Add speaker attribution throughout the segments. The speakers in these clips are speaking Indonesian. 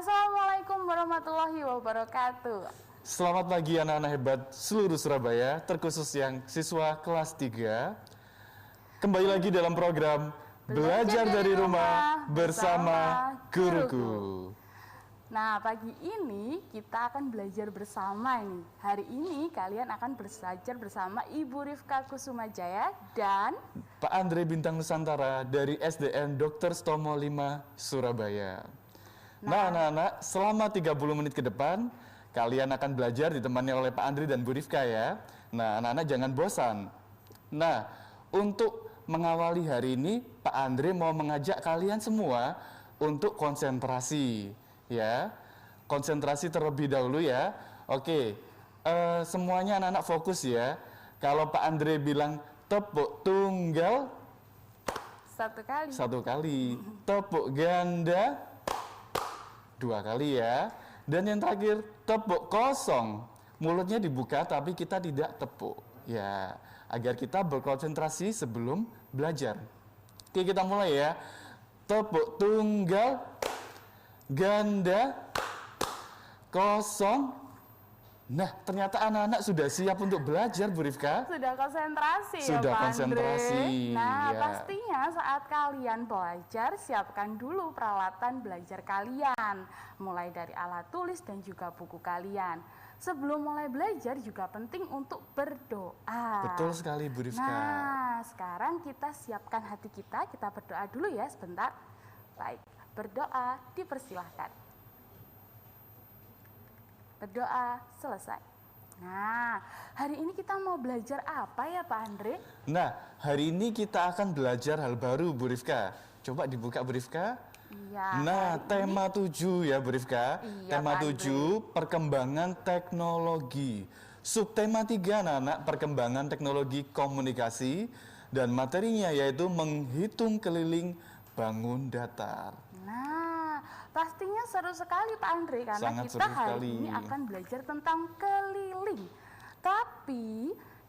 Speaker 1: Assalamualaikum warahmatullahi wabarakatuh.
Speaker 2: Selamat pagi anak-anak hebat seluruh Surabaya, terkhusus yang siswa kelas 3. Kembali lagi dalam program Belajar dari Rumah bersama Guruku.
Speaker 1: Nah, pagi ini kita akan belajar bersama nih. Hari ini kalian akan belajar bersama Ibu Rifka Kusumajaya dan
Speaker 2: Pak Andre Bintang Nusantara dari SDN Dr. Stomo 5 Surabaya. Nah, anak-anak, selama 30 menit ke depan kalian akan belajar ditemani oleh Pak Andre dan Bu Rifka ya. Nah, anak-anak jangan bosan. Nah, untuk mengawali hari ini, Pak Andre mau mengajak kalian semua untuk konsentrasi ya. Konsentrasi terlebih dahulu ya. Oke, semuanya anak-anak fokus ya. Kalau Pak Andre bilang tepuk tunggal, satu kali. Tepuk ganda, 2 kali ya. Dan yang terakhir, tepuk kosong. Mulutnya dibuka tapi kita tidak tepuk. Ya, agar kita berkonsentrasi sebelum belajar. Oke, kita mulai ya. Tepuk tunggal, ganda, kosong. Nah, ternyata anak-anak sudah siap untuk belajar, Bu Rifka.
Speaker 1: sudah konsentrasi ya
Speaker 2: Sudah
Speaker 1: Pak
Speaker 2: konsentrasi,
Speaker 1: Andre. Nah,
Speaker 2: ya.
Speaker 1: pastinya saat kalian belajar, siapkan dulu peralatan belajar kalian. Mulai dari alat tulis dan juga buku kalian. Sebelum mulai belajar juga penting untuk berdoa.
Speaker 2: Betul sekali, Bu Rifka.
Speaker 1: Nah, sekarang kita siapkan hati kita berdoa dulu ya sebentar. Baik, berdoa dipersilahkan. Berdoa selesai. Nah, hari ini kita mau belajar apa ya Pak Andre?
Speaker 2: Nah, hari ini kita akan belajar hal baru, Bu Rifka. Coba dibuka, Bu Rifka.
Speaker 1: Iya.
Speaker 2: Nah, tema 7 ya, Bu Rifka.
Speaker 1: Iya,
Speaker 2: Tema
Speaker 1: Pak
Speaker 2: 7, perkembangan teknologi. Subtema 3, anak-anak, perkembangan teknologi komunikasi. Dan materinya yaitu menghitung keliling bangun datar.
Speaker 1: Nah, pastinya seru sekali Pak Andre karena
Speaker 2: Sangat
Speaker 1: kita
Speaker 2: seru
Speaker 1: hari
Speaker 2: sekali.
Speaker 1: ini akan belajar tentang keliling. Tapi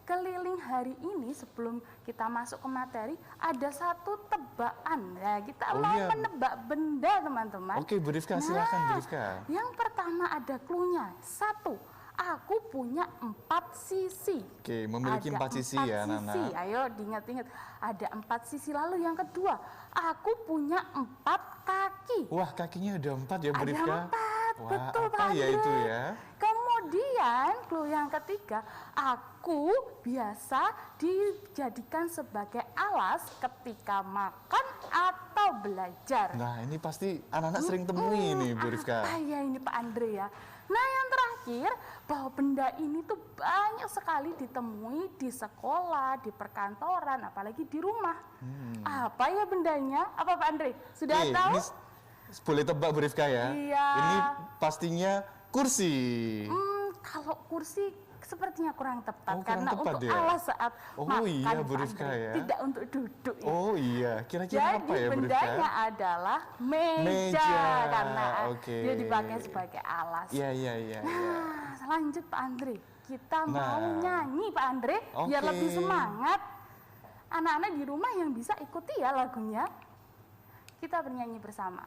Speaker 1: keliling hari ini sebelum kita masuk ke materi ada satu tebakan. Ya, kita mau menebak benda teman-teman.
Speaker 2: Oke, Bu Rifka, silakan Bu Rifka.
Speaker 1: Yang pertama ada cluenya. 1. Aku punya 4 sisi.
Speaker 2: Oke, memiliki 4 sisi ya,
Speaker 1: sisi.
Speaker 2: anak-anak.
Speaker 1: Ayo diingat-ingat. Ada 4 sisi. Lalu yang kedua, aku punya 4 kaki.
Speaker 2: Wah, kakinya ada 4 ya, Bu
Speaker 1: Ada
Speaker 2: Rifka.
Speaker 1: 4,
Speaker 2: Wah,
Speaker 1: betul
Speaker 2: apa
Speaker 1: Pak
Speaker 2: ya
Speaker 1: Andre.
Speaker 2: itu ya?
Speaker 1: Kemudian clue yang ketiga, aku biasa dijadikan sebagai alas ketika makan atau belajar.
Speaker 2: Nah, ini pasti anak-anak sering temui nih, Bu Rifka.
Speaker 1: Apa ya ini Pak Andre ya? Nah, yang terakhir, bahwa benda ini tuh banyak sekali ditemui di sekolah, di perkantoran, apalagi di rumah. Apa ya bendanya? Apa Pak Andre? Sudah tahu?
Speaker 2: Ini boleh tebak, Bu Rifka ya?
Speaker 1: Iya.
Speaker 2: Ini pastinya kursi.
Speaker 1: Kalau kursi sepertinya kurang tepat
Speaker 2: Oh, kurang
Speaker 1: karena
Speaker 2: tepat
Speaker 1: untuk
Speaker 2: ya?
Speaker 1: alas saat
Speaker 2: Oh,
Speaker 1: makan,
Speaker 2: iya, Bu
Speaker 1: Pak
Speaker 2: Rifka
Speaker 1: Andre.
Speaker 2: ya.
Speaker 1: Tidak untuk duduk. Ya.
Speaker 2: Oh iya, kira-kira
Speaker 1: Jadi
Speaker 2: apa ya, Bu Rifka?
Speaker 1: bendanya adalah meja, karena
Speaker 2: oke.
Speaker 1: dia dipakai sebagai alas.
Speaker 2: Iya.
Speaker 1: Nah, lanjut Pak Andre. Kita mau
Speaker 2: Nah.
Speaker 1: nyanyi Pak Andre biar
Speaker 2: Oke.
Speaker 1: lebih semangat. Anak-anak di rumah yang bisa ikuti ya lagunya. Kita bernyanyi bersama.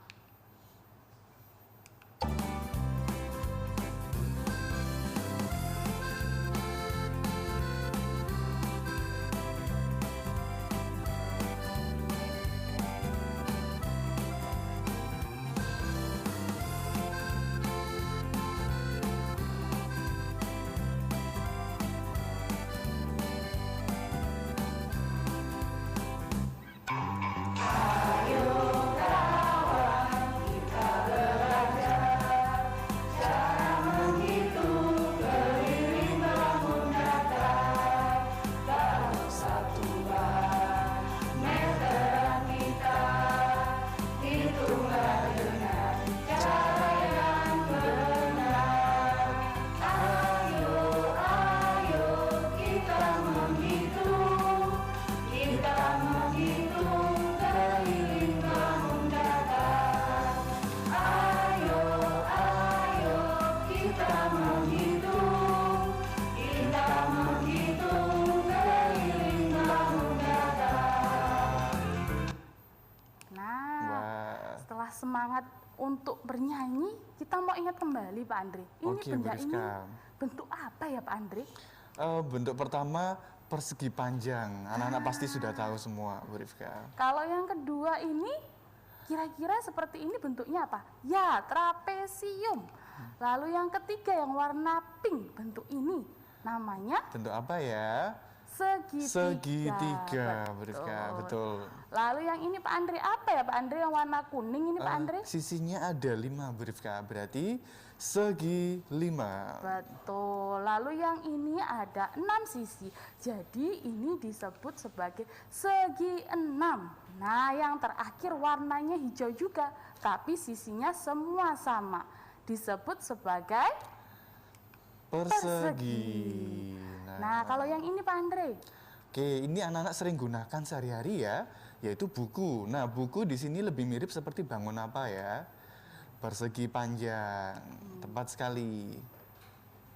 Speaker 1: untuk bernyanyi, kita mau ingat kembali Pak Andre. Ini
Speaker 2: Oke,
Speaker 1: benda
Speaker 2: Bu
Speaker 1: ini
Speaker 2: Rifka.
Speaker 1: bentuk apa ya Pak Andre?
Speaker 2: Bentuk pertama persegi panjang. Anak-anak pasti sudah tahu semua, Bu Rifka.
Speaker 1: Kalau yang kedua ini, kira-kira seperti ini bentuknya apa? Ya, trapesium. Lalu yang ketiga yang warna pink, bentuk ini namanya
Speaker 2: Bentuk apa ya?
Speaker 1: segitiga.
Speaker 2: Segitiga, Bu Rifka, betul.
Speaker 1: Lalu yang ini Pak Andre, apa ya Pak Andre yang warna kuning ini Pak Andre?
Speaker 2: Sisinya ada 5, Bu Rifka, berarti segi 5.
Speaker 1: Betul. Lalu yang ini ada 6 sisi. Jadi ini disebut sebagai segi 6. Nah, yang terakhir warnanya hijau juga, tapi sisinya semua sama. Disebut sebagai
Speaker 2: Persegi.
Speaker 1: Nah, kalau yang ini Pak Andre,
Speaker 2: Oke, ini anak-anak sering gunakan sehari-hari ya, yaitu buku. Nah, buku di sini lebih mirip seperti bangun apa ya? Persegi panjang, tepat sekali.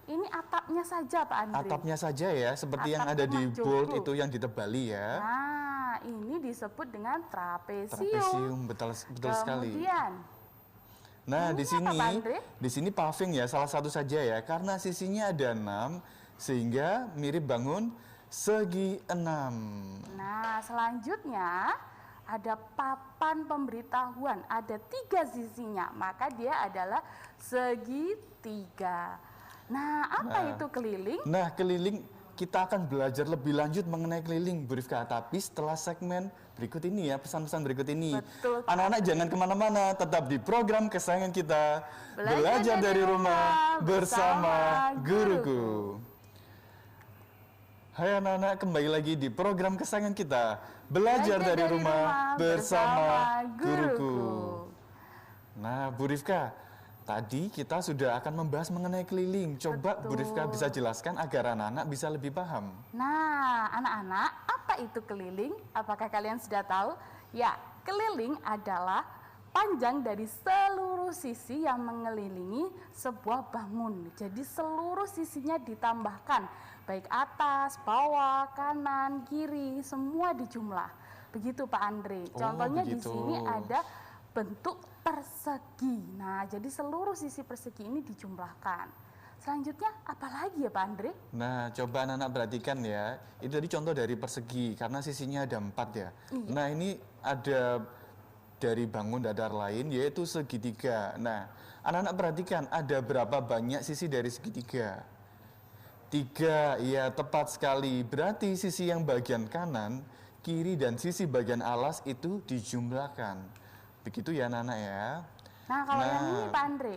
Speaker 1: ini atapnya saja Pak Andre.
Speaker 2: Atapnya saja ya, seperti yang
Speaker 1: Atap
Speaker 2: ada di
Speaker 1: rumah
Speaker 2: bold
Speaker 1: Joko.
Speaker 2: itu yang ditebali ya.
Speaker 1: Nah, ini disebut dengan trapesium.
Speaker 2: Trapesium, betul sekali.
Speaker 1: Kemudian,
Speaker 2: Nah,
Speaker 1: ini
Speaker 2: di
Speaker 1: apa, Pak Andre?
Speaker 2: sini paving ya, salah satu saja ya, karena sisinya ada 6, sehingga mirip bangun segi 6.
Speaker 1: nah selanjutnya ada papan pemberitahuan, ada 3 sisinya, maka dia adalah segitiga. Nah, apa itu keliling?
Speaker 2: Nah, keliling kita akan belajar lebih lanjut mengenai keliling, Bu Rifka. Tapi setelah segmen berikut ini ya, pesan-pesan berikut ini.
Speaker 1: Betul, Pak.
Speaker 2: Anak-anak jangan kemana-mana, tetap di program kesayangan kita. Belajar dari rumah bersama guruku. Hai anak-anak, kembali lagi di program kesayangan kita. Belajar dari rumah bersama guruku. Nah, Bu Rifka, tadi kita sudah akan membahas mengenai keliling. Coba Bu Rifka bisa jelaskan agar anak-anak bisa lebih paham.
Speaker 1: Nah, anak-anak, apa itu keliling? Apakah kalian sudah tahu? Ya, keliling adalah panjang dari seluruh sisi yang mengelilingi sebuah bangun. Jadi seluruh sisinya ditambahkan, baik atas, bawah, kanan, kiri, semua dijumlah. Begitu Pak Andre.
Speaker 2: Oh,
Speaker 1: Contohnya di
Speaker 2: begitu.
Speaker 1: sini ada bentuk persegi. Nah, jadi seluruh sisi persegi ini dijumlahkan. Selanjutnya apa lagi ya Pak Andre?
Speaker 2: Nah, coba anak-anak perhatikan ya. Itu tadi contoh dari persegi, karena sisinya ada 4 ya. Nah, ini ada dari bangun datar lain, yaitu segitiga. Nah, anak-anak perhatikan, ada berapa banyak sisi dari segitiga? 3, ya tepat sekali. Berarti sisi yang bagian kanan, kiri, dan sisi bagian alas itu dijumlahkan. Begitu ya anak-anak ya.
Speaker 1: Nah, kalau yang ini Pak Andre,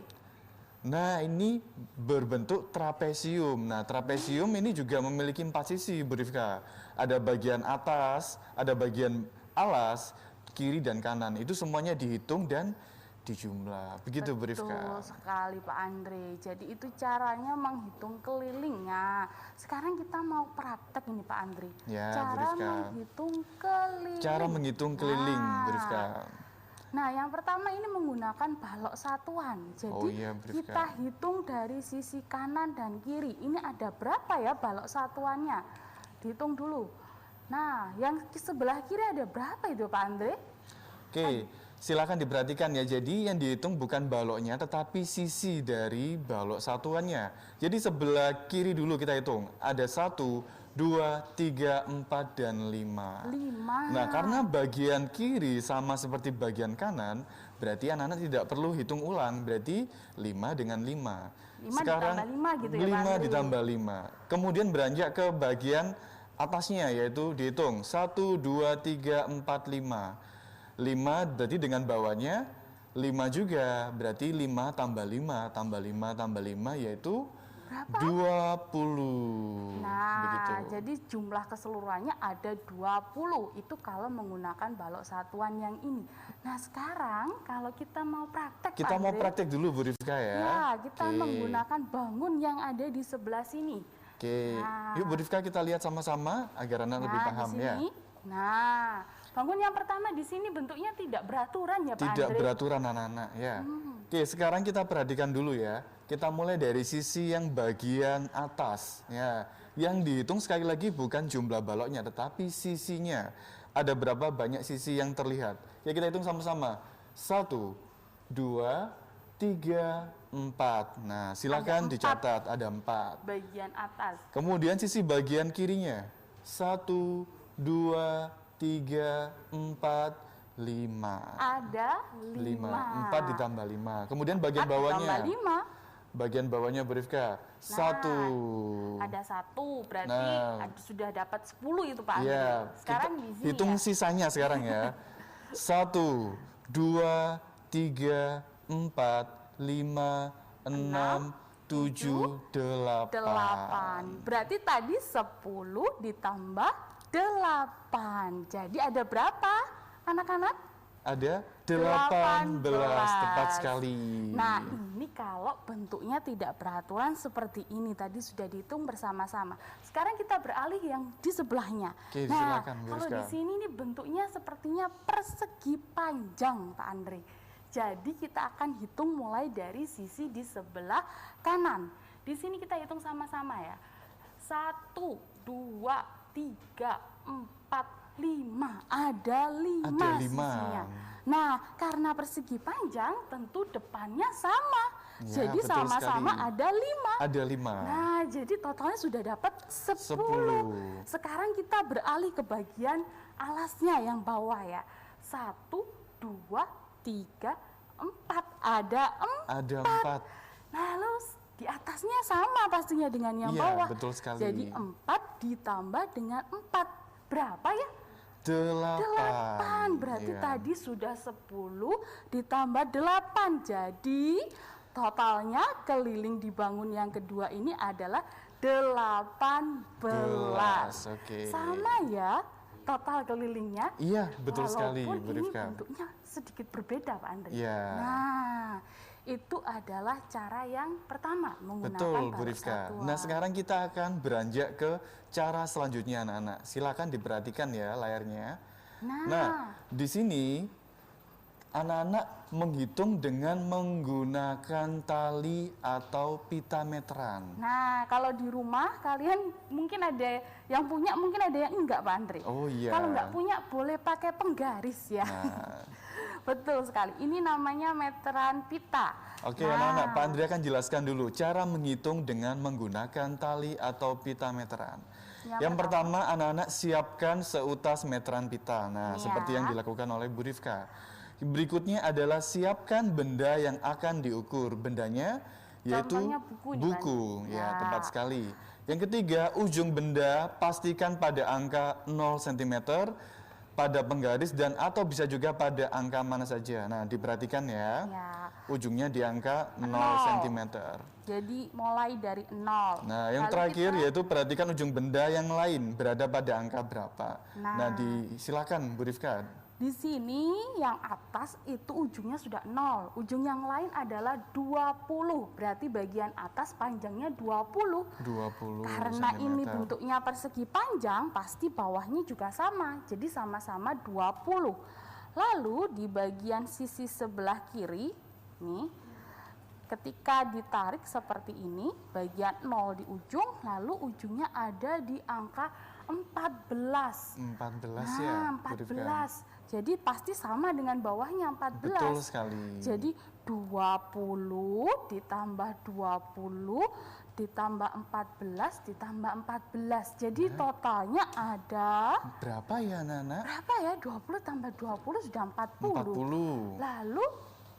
Speaker 2: Nah, ini berbentuk trapesium. Nah, trapesium ini juga memiliki 4 sisi, Bu Rifka. Ada bagian atas, ada bagian alas, kiri dan kanan. Itu semuanya dihitung dan dijumlah. Begitu, Bu Rifka.
Speaker 1: betul sekali Pak Andre. Jadi itu caranya menghitung kelilingnya. Sekarang kita mau praktek ini Pak Andre.
Speaker 2: Ya, Bu
Speaker 1: Cara
Speaker 2: Rifka.
Speaker 1: menghitung keliling.
Speaker 2: Cara menghitung keliling, Bu Rifka.
Speaker 1: Nah, yang pertama ini menggunakan balok satuan. Jadi
Speaker 2: Oh iya, Bu Rifka.
Speaker 1: kita hitung dari sisi kanan dan kiri. Ini ada berapa ya balok satuannya? Dihitung dulu. Nah, yang di sebelah kiri ada berapa itu Pak Andre?
Speaker 2: Oke, silakan diperhatikan ya. Jadi yang dihitung bukan baloknya, tetapi sisi dari balok satuannya. Jadi sebelah kiri dulu kita hitung. Ada 1, 2, 3, 4, dan 5.
Speaker 1: 5.
Speaker 2: Nah, karena bagian kiri sama seperti bagian kanan, berarti anak-anak tidak perlu hitung ulang. Berarti 5 dengan 5.
Speaker 1: 5 ditambah 5 gitu ya, Pak
Speaker 2: 5
Speaker 1: Andri?
Speaker 2: ditambah 5. Kemudian beranjak ke bagian atasnya, yaitu dihitung 1, 2, 3, 4, 5. 5 berarti dengan bawahnya 5 juga. Berarti 5 tambah 5 tambah 5 tambah 5 yaitu 20.
Speaker 1: Nah,
Speaker 2: Begitu.
Speaker 1: jadi jumlah keseluruhannya ada 20. Itu kalau menggunakan balok satuan yang ini. Nah, sekarang kalau kita mau praktek
Speaker 2: Kita
Speaker 1: Pak
Speaker 2: mau
Speaker 1: Andre,
Speaker 2: praktek dulu Bu Rifka ya.
Speaker 1: ya, kita
Speaker 2: Oke.
Speaker 1: menggunakan bangun yang ada di sebelah sini.
Speaker 2: Oke.
Speaker 1: Nah.
Speaker 2: Yuk Bu Rifka kita lihat sama-sama agar anak lebih paham
Speaker 1: di
Speaker 2: ya.
Speaker 1: sini. Nah, bangun yang pertama di sini bentuknya tidak beraturan ya Pak
Speaker 2: Tidak
Speaker 1: Andre.
Speaker 2: beraturan anak-anak ya. Oke, sekarang kita perhatikan dulu ya. Kita mulai dari sisi yang bagian atas ya. Yang dihitung sekali lagi bukan jumlah baloknya tetapi sisinya. Ada berapa banyak sisi yang terlihat? Ya kita hitung sama-sama. 1, 2, 3, 4. Nah, silakan
Speaker 1: Ada 4.
Speaker 2: dicatat, ada 4.
Speaker 1: Bagian atas.
Speaker 2: Kemudian sisi bagian kirinya. 1, 2, 3, 4, 5.
Speaker 1: Ada 5.
Speaker 2: 4 ditambah 5. Kemudian bagian
Speaker 1: 4 ditambah
Speaker 2: bawahnya.
Speaker 1: 5.
Speaker 2: Bagian bawahnya Bu Rifka. 1.
Speaker 1: Ada 1, berarti
Speaker 2: Nah.
Speaker 1: sudah dapat 10 itu Pak Andri.
Speaker 2: Iya,
Speaker 1: Sekarang
Speaker 2: kita
Speaker 1: di sini
Speaker 2: hitung
Speaker 1: ya.
Speaker 2: sisanya sekarang ya. 1, 2, 3, 4, 5, 6, 7, 8.
Speaker 1: 8. Berarti tadi 10 ditambah 8. Jadi ada berapa anak-anak?
Speaker 2: Ada 18,
Speaker 1: 18.
Speaker 2: tepat sekali.
Speaker 1: Nah, ini kalau bentuknya tidak beraturan seperti ini tadi sudah dihitung bersama-sama. Sekarang kita beralih yang di sebelahnya.
Speaker 2: Oke,
Speaker 1: nah,
Speaker 2: silakan, Bu
Speaker 1: kalau
Speaker 2: Rizka.
Speaker 1: di sini ini bentuknya sepertinya persegi panjang, Pak Andre. Jadi kita akan hitung mulai dari sisi di sebelah kanan. Di sini kita hitung sama-sama ya. 1, 2, 3, 4, 5. Ada 5
Speaker 2: Ada 5.
Speaker 1: sisinya. Nah, karena persegi panjang tentu depannya sama.
Speaker 2: Ya,
Speaker 1: Jadi
Speaker 2: betul
Speaker 1: sama-sama
Speaker 2: sekali.
Speaker 1: ada 5.
Speaker 2: Ada 5.
Speaker 1: Nah, jadi totalnya sudah dapat 10.
Speaker 2: 10.
Speaker 1: Sekarang kita beralih ke bagian alasnya yang bawah ya. 1, 2, 3, 4. Ada 4.
Speaker 2: Ada 4.
Speaker 1: Nah, lalu di atasnya sama pastinya dengan yang
Speaker 2: Iya,
Speaker 1: bawah.
Speaker 2: betul sekali.
Speaker 1: Jadi 4 ditambah dengan 4. Berapa ya?
Speaker 2: 8.
Speaker 1: Berarti
Speaker 2: Iya.
Speaker 1: tadi sudah 10 ditambah 8. Jadi totalnya keliling dibangun yang kedua ini adalah 18.
Speaker 2: Oke.
Speaker 1: Sama ya total kelilingnya.
Speaker 2: Iya, betul sekali,
Speaker 1: Walaupun
Speaker 2: Bu
Speaker 1: ini
Speaker 2: Rifka.
Speaker 1: bentuknya sedikit berbeda Pak Andre.
Speaker 2: Iya.
Speaker 1: Nah, itu adalah cara yang pertama menggunakan
Speaker 2: Betul, Bu
Speaker 1: balok
Speaker 2: Rifka.
Speaker 1: satuan.
Speaker 2: Nah, sekarang kita akan beranjak ke cara selanjutnya, anak-anak. Silakan diperhatikan ya layarnya. Nah, di sini anak-anak menghitung dengan menggunakan tali atau pita meteran.
Speaker 1: Nah, kalau di rumah kalian mungkin ada yang punya, mungkin ada yang enggak Pak Andre.
Speaker 2: Oh iya.
Speaker 1: Kalau enggak punya boleh pakai penggaris ya.
Speaker 2: Nah,
Speaker 1: Betul sekali. Ini namanya meteran pita.
Speaker 2: oke,
Speaker 1: Nah,
Speaker 2: anak-anak, Pak Andri akan jelaskan dulu cara menghitung dengan menggunakan tali atau pita meteran. Yang pertama, anak-anak siapkan seutas meteran pita. Nah,
Speaker 1: Iya.
Speaker 2: seperti yang dilakukan oleh Bu Rifka. Berikutnya adalah siapkan benda yang akan diukur. Bendanya yaitu
Speaker 1: Contohnya buku nih,
Speaker 2: buku.
Speaker 1: Pak.
Speaker 2: Ya,
Speaker 1: Nah.
Speaker 2: tepat sekali. Yang ketiga, ujung benda pastikan pada angka 0 cm pada penggaris dan atau bisa juga pada angka mana saja. Nah, diperhatikan ya.
Speaker 1: Ya.
Speaker 2: Ujungnya di angka 0 cm.
Speaker 1: Jadi mulai dari 0.
Speaker 2: Nah, yang
Speaker 1: Lalu
Speaker 2: terakhir
Speaker 1: kita-
Speaker 2: yaitu perhatikan ujung benda yang lain berada pada angka berapa.
Speaker 1: Nah.
Speaker 2: Silakan Bu Rifka.
Speaker 1: Di sini yang atas itu ujungnya sudah 0. Ujung yang lain adalah 20. Berarti bagian atas panjangnya 20.
Speaker 2: 20
Speaker 1: Karena ini
Speaker 2: cm.
Speaker 1: bentuknya persegi panjang, pasti bawahnya juga sama. Jadi sama-sama 20. Lalu di bagian sisi sebelah kiri, nih, ketika ditarik seperti ini, bagian 0 di ujung, lalu ujungnya ada di angka 14.
Speaker 2: 14
Speaker 1: Nah,
Speaker 2: ya, Bu Rifka.
Speaker 1: 14. Jadi pasti sama dengan bawahnya 14.
Speaker 2: Betul sekali.
Speaker 1: Jadi 20 ditambah 20 ditambah 14 ditambah 14. Jadi totalnya ada
Speaker 2: Berapa ya, anak-anak?
Speaker 1: berapa ya? 20 tambah 20 sudah 40.
Speaker 2: 40.
Speaker 1: Lalu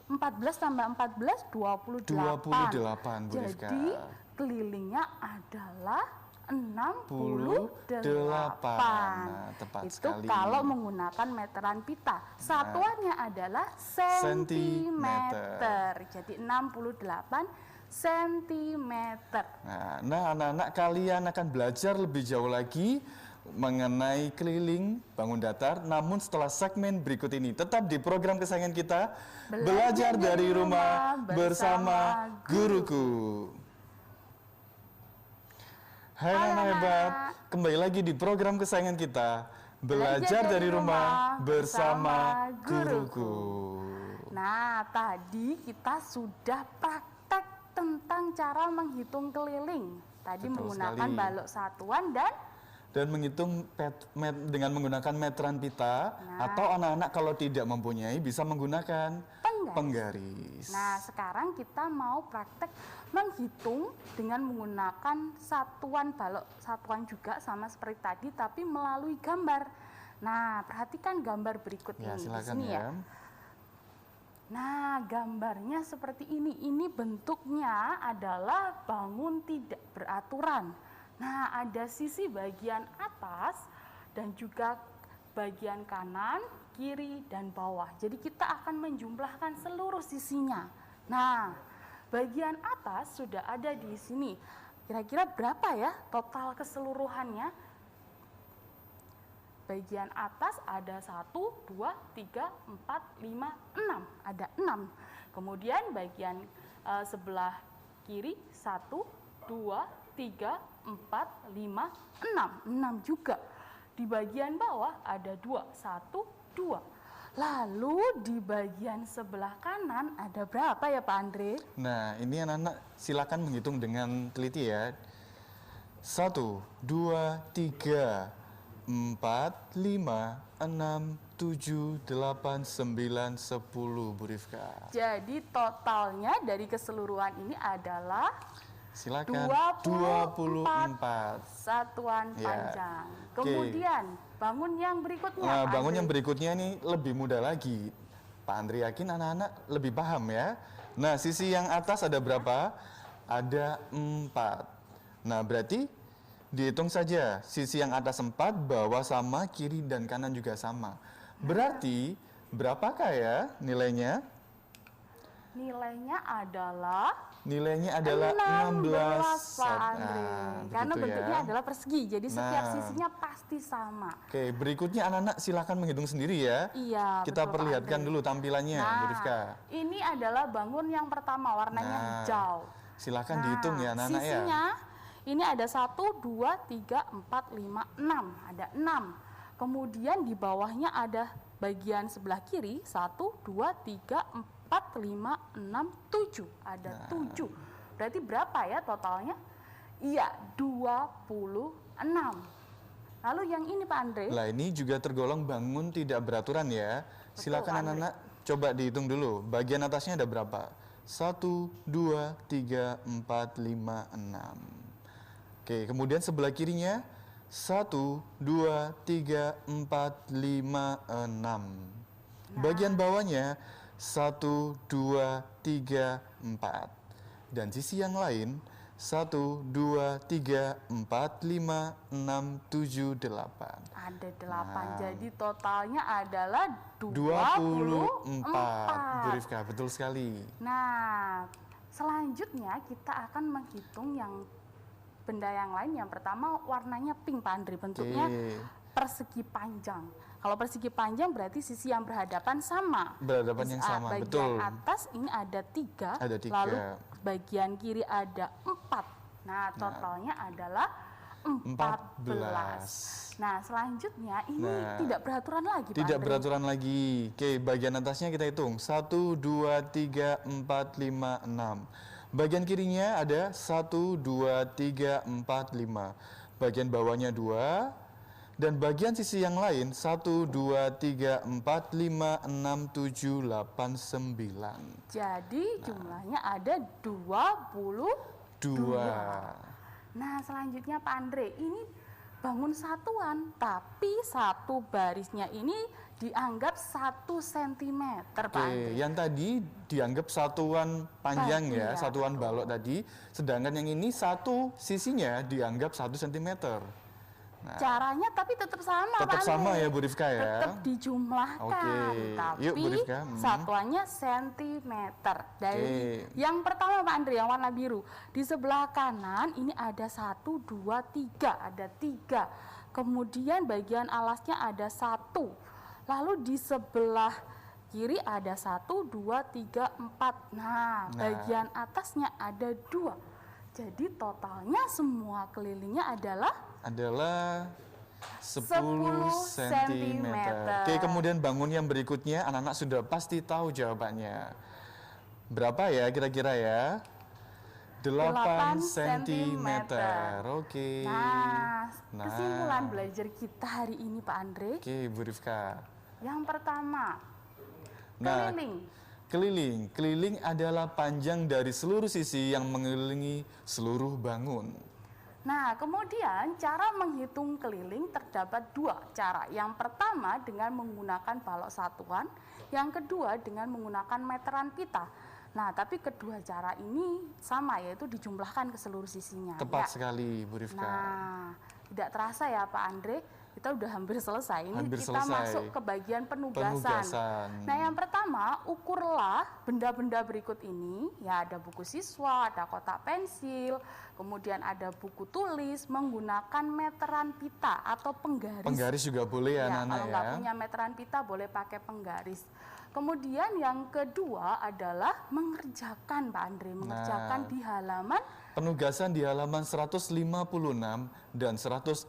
Speaker 1: 14 tambah 14 28.
Speaker 2: 28, Bu Rifka.
Speaker 1: Jadi kelilingnya adalah 68.
Speaker 2: Nah, tepat
Speaker 1: Itu
Speaker 2: sekali.
Speaker 1: kalau menggunakan meteran pita. Satuannya adalah sentimeter. Jadi 68 sentimeter.
Speaker 2: Nah, anak-anak, kalian akan belajar lebih jauh lagi mengenai keliling bangun datar. Namun setelah segmen berikut ini, tetap di program kesayangan kita, Belajar dari Rumah bersama Guruku. Hai anak hebat, kembali lagi di program kesayangan kita, Belajar dari Rumah bersama Guruku.
Speaker 1: Nah, tadi kita sudah praktek tentang cara menghitung keliling. Tadi
Speaker 2: Betul
Speaker 1: menggunakan
Speaker 2: sekali.
Speaker 1: balok satuan
Speaker 2: Dan menghitung dengan menggunakan meteran pita, atau anak-anak kalau tidak mempunyai bisa menggunakan penggaris.
Speaker 1: Nah, sekarang kita mau praktek menghitung dengan menggunakan satuan balok, satuan juga sama seperti tadi, tapi melalui gambar. Nah, perhatikan gambar berikut
Speaker 2: Ya,
Speaker 1: ini di
Speaker 2: silakan
Speaker 1: sini ya. Nah, gambarnya seperti ini. Ini bentuknya adalah bangun tidak beraturan. Nah, ada sisi bagian atas dan juga bagian kanan, kiri, dan bawah. Jadi kita akan menjumlahkan seluruh sisinya. Nah, bagian atas sudah ada di sini. Kira-kira berapa ya total keseluruhannya? Bagian atas ada 1, 2, 3, 4, 5, 6. Ada 6. Kemudian bagian sebelah kiri 1, 2, 3, 4, 5, 6. 6 juga. Di bagian bawah ada 2, 1, 2. Lalu di bagian sebelah kanan ada berapa ya Pak Andre?
Speaker 2: Nah, ini anak-anak silakan menghitung dengan teliti ya. 1, 2, 3, 4, 5, 6, 7, 8, 9, 10, Bu Rifka.
Speaker 1: Jadi totalnya dari keseluruhan ini adalah
Speaker 2: Silakan.
Speaker 1: 24 satuan
Speaker 2: Ya.
Speaker 1: panjang.
Speaker 2: Oke.
Speaker 1: Kemudian bangun yang berikutnya.
Speaker 2: Nah,
Speaker 1: Pak
Speaker 2: bangun
Speaker 1: Andre.
Speaker 2: yang berikutnya ini lebih mudah lagi. Pak Andri yakin anak-anak lebih paham ya. Nah, sisi yang atas ada berapa? Ada 4. Nah, berarti dihitung saja. Sisi yang atas 4, bawah sama, kiri dan kanan juga sama. Berarti berapakah ya nilainya?
Speaker 1: Nilainya adalah
Speaker 2: Nilainya adalah 16.
Speaker 1: Pak Andre. Karena
Speaker 2: begitu
Speaker 1: bentuknya
Speaker 2: ya.
Speaker 1: adalah persegi, jadi setiap
Speaker 2: Nah.
Speaker 1: sisinya pasti sama.
Speaker 2: Oke, berikutnya anak-anak silakan menghitung sendiri ya.
Speaker 1: Iya,
Speaker 2: Kita
Speaker 1: betul, Pak
Speaker 2: perlihatkan
Speaker 1: Andre.
Speaker 2: dulu tampilannya, Bu Rifka.
Speaker 1: Ini adalah bangun yang pertama, warnanya
Speaker 2: Nah,
Speaker 1: hijau.
Speaker 2: silakan dihitung ya anak-anak ya.
Speaker 1: Sisinya ini ada 1, 2, 3, 4, 5, 6. Ada 6. Kemudian di bawahnya ada bagian sebelah kiri 1, 2, 3, 4, 5, 6, 7. Ada 7. Berarti berapa ya totalnya? Iya, 26. Lalu yang ini Pak Andre.
Speaker 2: Lah ini juga tergolong bangun tidak beraturan ya. Silakan
Speaker 1: Pak Andre.
Speaker 2: anak-anak coba dihitung dulu. Bagian atasnya ada berapa? 1, 2, 3, 4, 5, 6. Oke, kemudian sebelah kirinya 1, 2, 3, 4, 5, 6. Bagian bawahnya 1, 2, 3, 4. Dan sisi yang lain 1, 2, 3, 4, 5, 6, 7, 8.
Speaker 1: Ada 8.
Speaker 2: Nah.
Speaker 1: Jadi totalnya adalah
Speaker 2: 24, Bu
Speaker 1: 24.
Speaker 2: Rifka, betul sekali.
Speaker 1: Nah, selanjutnya kita akan menghitung yang benda yang lain. Yang pertama warnanya pink Pak Andre, bentuknya
Speaker 2: Oke.
Speaker 1: persegi panjang. Kalau persegi panjang berarti sisi yang berhadapan sama.
Speaker 2: Berhadapan yang sama,
Speaker 1: Bagian
Speaker 2: betul.
Speaker 1: atas ini ada 3,
Speaker 2: Ada 3.
Speaker 1: lalu bagian kiri ada 4. Nah, totalnya adalah 14. Nah, selanjutnya ini
Speaker 2: Nah,
Speaker 1: tidak beraturan lagi Pak
Speaker 2: Tidak
Speaker 1: Andre.
Speaker 2: beraturan lagi. Oke, bagian atasnya kita hitung. 1, 2, 3, 4, 5, 6. Bagian kirinya ada 1, 2, 3, 4, 5. Bagian bawahnya 2. Dan bagian sisi yang lain 1, 2, 3, 4, 5, 6, 7, 8, 9.
Speaker 1: Jadi jumlahnya ada 22.
Speaker 2: 2.
Speaker 1: Nah, selanjutnya Pak Andre, ini bangun satuan, tapi satu barisnya ini dianggap 1 cm, Pak
Speaker 2: Oke,
Speaker 1: Andre.
Speaker 2: yang tadi dianggap satuan panjang ya,
Speaker 1: Iya,
Speaker 2: satuan balok tadi. Sedangkan yang ini satu sisinya dianggap 1 cm. Nah,
Speaker 1: Caranya tapi tetap sama,
Speaker 2: tetap
Speaker 1: Pak
Speaker 2: sama
Speaker 1: Andre.
Speaker 2: ya Bu Rifka ya.
Speaker 1: Tetap dijumlahkan,
Speaker 2: Oke,
Speaker 1: tapi
Speaker 2: yuk, Bu Rifka.
Speaker 1: satuannya sentimeter. Dari
Speaker 2: Oke.
Speaker 1: yang pertama Pak Andre, yang warna biru. Di sebelah kanan ini ada 1, 2, 3, ada 3. Kemudian bagian alasnya ada 1. Lalu di sebelah kiri ada 1, 2, 3, 4. Nah, bagian atasnya ada 2. Jadi totalnya semua kelilingnya adalah
Speaker 2: 10 cm. Oke, kemudian bangun yang berikutnya anak-anak sudah pasti tahu jawabannya. Berapa ya kira-kira ya? 8 cm. Oke.
Speaker 1: Nah, kesimpulan belajar kita hari ini Pak Andre.
Speaker 2: Oke, Bu Rifka.
Speaker 1: Yang pertama,
Speaker 2: Nah,
Speaker 1: keliling.
Speaker 2: Keliling. Keliling adalah panjang dari seluruh sisi yang mengelilingi seluruh bangun.
Speaker 1: Nah, kemudian cara menghitung keliling terdapat dua cara. Yang pertama dengan menggunakan balok satuan, yang kedua dengan menggunakan meteran pita. Nah, tapi kedua cara ini sama, yaitu dijumlahkan ke seluruh sisinya.
Speaker 2: Tepat sekali, Bu Rifka.
Speaker 1: Nah, tidak terasa ya Pak Andre, kita udah hampir selesai. Ini
Speaker 2: Hampir
Speaker 1: kita
Speaker 2: selesai.
Speaker 1: masuk ke bagian penugasan.
Speaker 2: Penugasan.
Speaker 1: Nah, yang pertama, ukurlah benda-benda berikut ini. Ya, ada buku siswa, ada kotak pensil, kemudian ada buku tulis menggunakan meteran pita atau penggaris.
Speaker 2: Penggaris juga boleh ya, anak-anak
Speaker 1: Kalau
Speaker 2: ya.
Speaker 1: nggak punya meteran pita boleh pakai penggaris. Kemudian yang kedua adalah mengerjakan Pak Andre, mengerjakan di halaman.
Speaker 2: Penugasan di halaman 156 dan 167.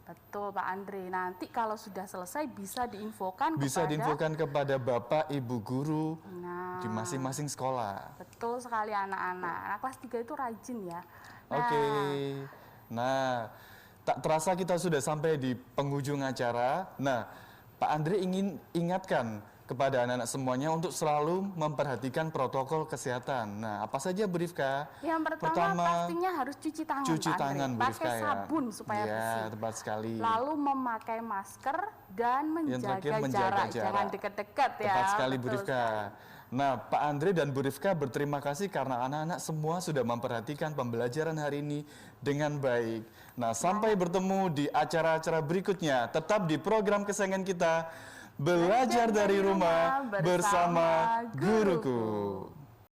Speaker 1: Betul Pak Andre, nanti kalau sudah selesai bisa diinfokan
Speaker 2: Bisa
Speaker 1: kepada.
Speaker 2: diinfokan kepada Bapak Ibu guru
Speaker 1: Nah,
Speaker 2: di masing-masing sekolah.
Speaker 1: betul sekali anak-anak. Anak kelas 3 itu rajin ya. Nah,
Speaker 2: Oke. Nah, tak terasa kita sudah sampai di penghujung acara. Nah, Pak Andre ingin ingatkan kepada anak-anak semuanya untuk selalu memperhatikan protokol kesehatan. Nah, apa saja Bu Rifka?
Speaker 1: Yang pertama pastinya harus cuci tangan
Speaker 2: Cuci
Speaker 1: Pak Andre.
Speaker 2: tangan Bu Rifka
Speaker 1: Pakai
Speaker 2: ya.
Speaker 1: sabun supaya
Speaker 2: Ya,
Speaker 1: bersih.
Speaker 2: tepat sekali.
Speaker 1: Lalu memakai masker dan
Speaker 2: terakhir,
Speaker 1: menjaga
Speaker 2: menjaga
Speaker 1: jarak.
Speaker 2: jarak.
Speaker 1: Jangan dekat-dekat ya.
Speaker 2: Tepat sekali Bu
Speaker 1: Betul
Speaker 2: Rifka. Nah, Pak Andre dan Bu Rifka berterima kasih karena anak-anak semua sudah memperhatikan pembelajaran hari ini dengan baik. Nah, sampai bertemu di acara-acara berikutnya. Tetap di program kesayangan kita, Belajar dari Rumah bersama Guruku.